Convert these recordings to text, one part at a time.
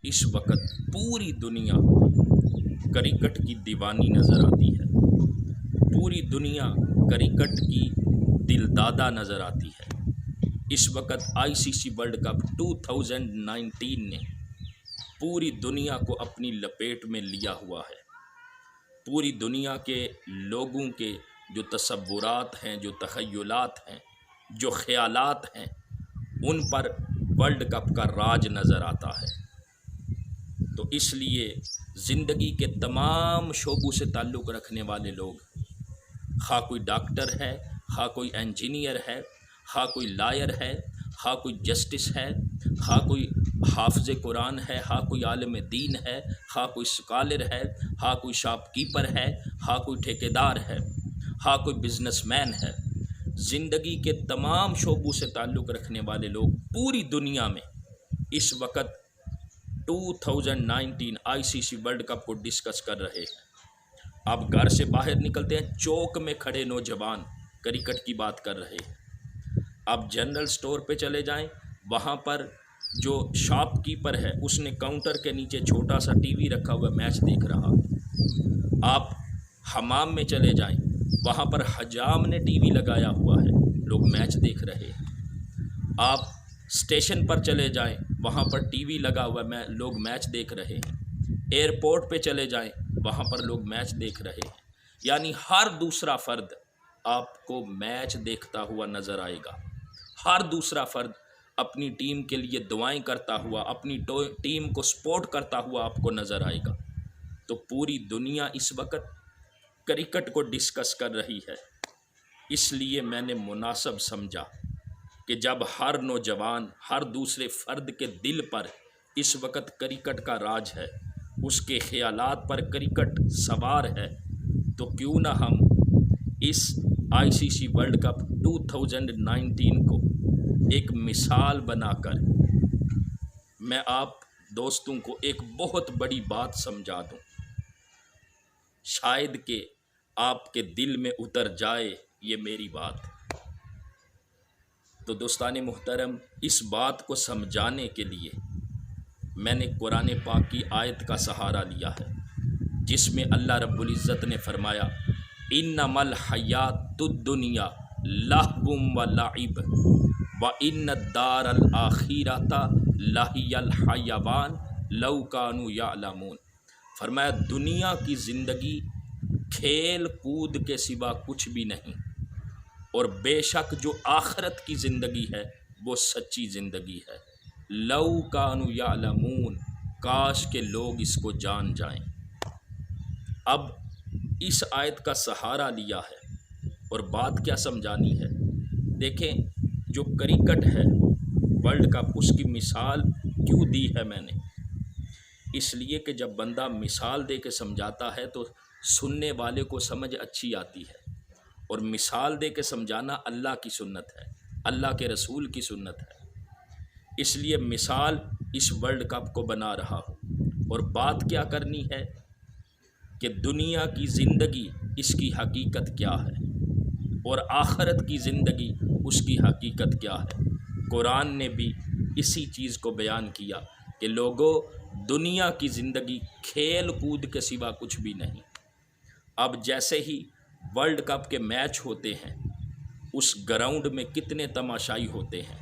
اس وقت پوری دنیا کرکٹ کی دیوانی نظر آتی ہے، پوری دنیا کرکٹ کی دل دادا نظر آتی ہے۔ اس وقت آئی سی سی ورلڈ کپ 2019 نے پوری دنیا کو اپنی لپیٹ میں لیا ہوا ہے۔ پوری دنیا کے لوگوں کے جو تصورات ہیں، جو تخیلات ہیں، جو خیالات ہیں، ان پر ورلڈ کپ کا راج نظر آتا ہے۔ تو اس لیے زندگی کے تمام شعبوں سے تعلق رکھنے والے لوگ، خواہ کوئی ڈاکٹر ہے، خواہ کوئی انجینئر ہے، خواہ کوئی لائر ہے، خواہ کوئی جسٹس ہے، خواہ کوئی حافظ قرآن ہے، خواہ کوئی عالم دین ہے، خواہ کوئی سکالر ہے، خواہ کوئی شاپ کیپر ہے، خواہ کوئی ٹھیکیدار ہے، خواہ کوئی بزنس مین ہے، زندگی کے تمام شعبوں سے تعلق رکھنے والے لوگ پوری دنیا میں اس وقت 2019 آئی سی سی ورلڈ کپ کو ڈسکس کر رہے ہیں۔ آپ گھر سے باہر نکلتے ہیں، چوک میں کھڑے نوجوان کرکٹ کی بات کر رہے ہیں۔ آپ جنرل سٹور پہ چلے جائیں، وہاں پر جو شاپ کیپر ہے اس نے کاؤنٹر کے نیچے چھوٹا سا ٹی وی رکھا ہوا میچ دیکھ رہا۔ آپ حمام میں چلے جائیں، وہاں پر حجام نے ٹی وی لگایا ہوا ہے، لوگ میچ دیکھ رہے ہیں۔ آپ اسٹیشن پر چلے جائیں، وہاں پر ٹی وی لگا ہوا ہے، لوگ میچ دیکھ رہے ہیں۔ ایئرپورٹ پہ چلے جائیں، وہاں پر لوگ میچ دیکھ رہے ہیں۔ یعنی ہر دوسرا فرد آپ کو میچ دیکھتا ہوا نظر آئے گا۔ ہر دوسرا فرد اپنی ٹیم کے لیے دعائیں کرتا ہوا، اپنی ٹیم کو سپورٹ کرتا ہوا آپ کو نظر آئے گا۔ تو پوری دنیا اس وقت کرکٹ کو ڈسکس کر رہی ہے۔ اس لیے میں نے مناسب سمجھا کہ جب ہر نوجوان، ہر دوسرے فرد کے دل پر اس وقت کرکٹ کا راج ہے، اس کے خیالات پر کرکٹ سوار ہے، تو کیوں نہ ہم اس آئی سی سی ورلڈ کپ 2019 کو ایک مثال بنا کر میں آپ دوستوں کو ایک بہت بڑی بات سمجھا دوں، شاید کہ آپ کے دل میں اتر جائے یہ میری بات۔ تو دوستان محترم، اس بات کو سمجھانے کے لیے میں نے قرآن پاک کی آیت کا سہارا لیا ہے، جس میں اللہ رب العزت نے فرمایا انما الحیات الدنیا لہو و لعب وان الدار الاخرۃ لہی الحیوان لو کانوا یعلمون۔ فرمایا دنیا کی زندگی کھیل کود کے سوا کچھ بھی نہیں، اور بے شک جو آخرت کی زندگی ہے وہ سچی زندگی ہے۔ لو کانوا یعلمون، کاش کے لوگ اس کو جان جائیں۔ اب اس آیت کا سہارا لیا ہے اور بات کیا سمجھانی ہے؟ دیکھیں، جو کرکٹ ہے ورلڈ کپ، اس کی مثال کیوں دی ہے میں نے؟ اس لیے کہ جب بندہ مثال دے کے سمجھاتا ہے تو سننے والے کو سمجھ اچھی آتی ہے، اور مثال دے کے سمجھانا اللہ کی سنت ہے، اللہ کے رسول کی سنت ہے۔ اس لیے مثال اس ورلڈ کپ کو بنا رہا ہوں، اور بات کیا کرنی ہے کہ دنیا کی زندگی اس کی حقیقت کیا ہے، اور آخرت کی زندگی اس کی حقیقت کیا ہے۔ قرآن نے بھی اسی چیز کو بیان کیا کہ لوگوں، دنیا کی زندگی کھیل کود کے سوا کچھ بھی نہیں۔ اب جیسے ہی ورلڈ کپ کے میچ ہوتے ہیں، اس گراؤنڈ میں کتنے تماشائی ہوتے ہیں،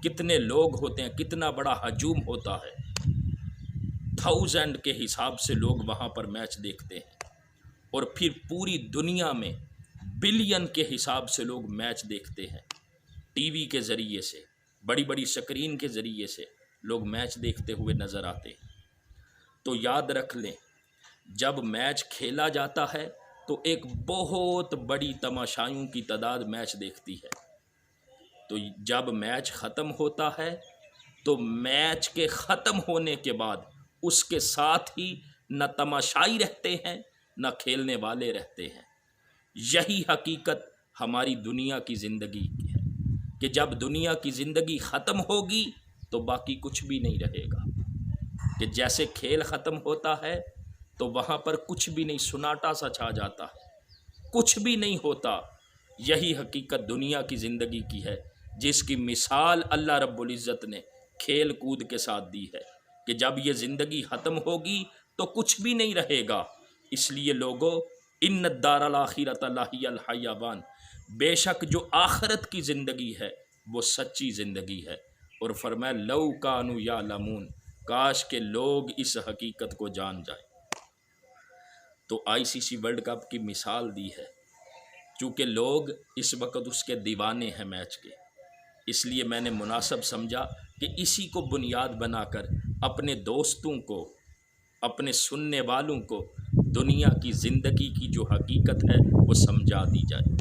کتنے لوگ ہوتے ہیں، کتنا بڑا ہجوم ہوتا ہے، 1000 کے حساب سے لوگ وہاں پر میچ دیکھتے ہیں، اور پھر پوری دنیا میں بلین کے حساب سے لوگ میچ دیکھتے ہیں۔ ٹی وی کے ذریعے سے، بڑی بڑی سکرین کے ذریعے سے لوگ میچ دیکھتے ہوئے نظر آتے ہیں۔ تو یاد رکھ لیں، جب میچ کھیلا جاتا ہے تو ایک بہت بڑی تماشائیوں کی تعداد میچ دیکھتی ہے۔ تو جب میچ ختم ہوتا ہے تو میچ کے ختم ہونے کے بعد اس کے ساتھ ہی نہ تماشائی رہتے ہیں نہ کھیلنے والے رہتے ہیں۔ یہی حقیقت ہماری دنیا کی زندگی کی ہے کہ جب دنیا کی زندگی ختم ہوگی تو باقی کچھ بھی نہیں رہے گا، کہ جیسے کھیل ختم ہوتا ہے تو وہاں پر کچھ بھی نہیں، سناٹا سا چھا جاتا ہے، کچھ بھی نہیں ہوتا۔ یہی حقیقت دنیا کی زندگی کی ہے، جس کی مثال اللہ رب العزت نے کھیل کود کے ساتھ دی ہے۔ کہ جب یہ زندگی ختم ہوگی تو کچھ بھی نہیں رہے گا۔ اس لیے لوگو ان الدار الاخرۃ لہی الحیوان، بے شک جو آخرت کی زندگی ہے وہ سچی زندگی ہے۔ اور فرمایا لو کانوا یعلمون، کاش کہ لوگ اس حقیقت کو جان جائیں۔ تو ICC ورلڈ کپ کی مثال دی ہے، چونکہ لوگ اس وقت اس کے دیوانے ہیں میچ کے، اس لیے میں نے مناسب سمجھا کہ اسی کو بنیاد بنا کر اپنے دوستوں کو، اپنے سننے والوں کو دنیا کی زندگی کی جو حقیقت ہے وہ سمجھا دی جائے۔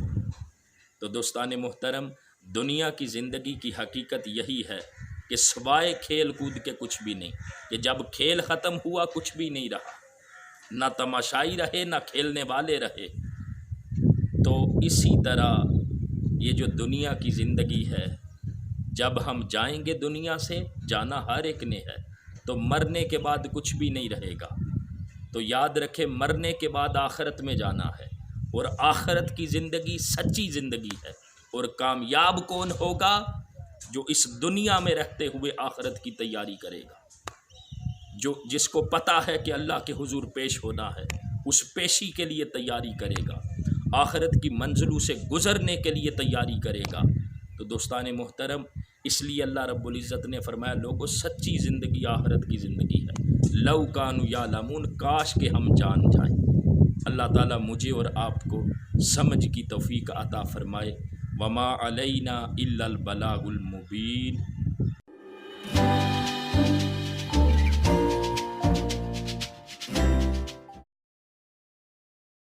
تو دوستان محترم، دنیا کی زندگی کی حقیقت یہی ہے کہ سوائے کھیل کود کے کچھ بھی نہیں، کہ جب کھیل ختم ہوا کچھ بھی نہیں رہا، نہ تماشائی رہے نہ کھیلنے والے رہے۔ تو اسی طرح یہ جو دنیا کی زندگی ہے، جب ہم جائیں گے دنیا سے، جانا ہر ایک نے ہے، تو مرنے کے بعد کچھ بھی نہیں رہے گا۔ تو یاد رکھے مرنے کے بعد آخرت میں جانا ہے، اور آخرت کی زندگی سچی زندگی ہے۔ اور کامیاب کون ہوگا؟ جو اس دنیا میں رہتے ہوئے آخرت کی تیاری کرے گا، جس کو پتہ ہے کہ اللہ کے حضور پیش ہونا ہے، اس پیشی کے لیے تیاری کرے گا، آخرت کی منزلوں سے گزرنے کے لیے تیاری کرے گا۔ تو دوستان محترم، اس لیے اللہ رب العزت نے فرمایا لوگوں سچی زندگی آخرت کی زندگی ہے۔ لو کانوا یعلمون، کاش کہ ہم جان جائیں۔ اللہ تعالیٰ مجھے اور آپ کو سمجھ کی توفیق عطا فرمائے۔ وما علینا الا البلاغ المبین۔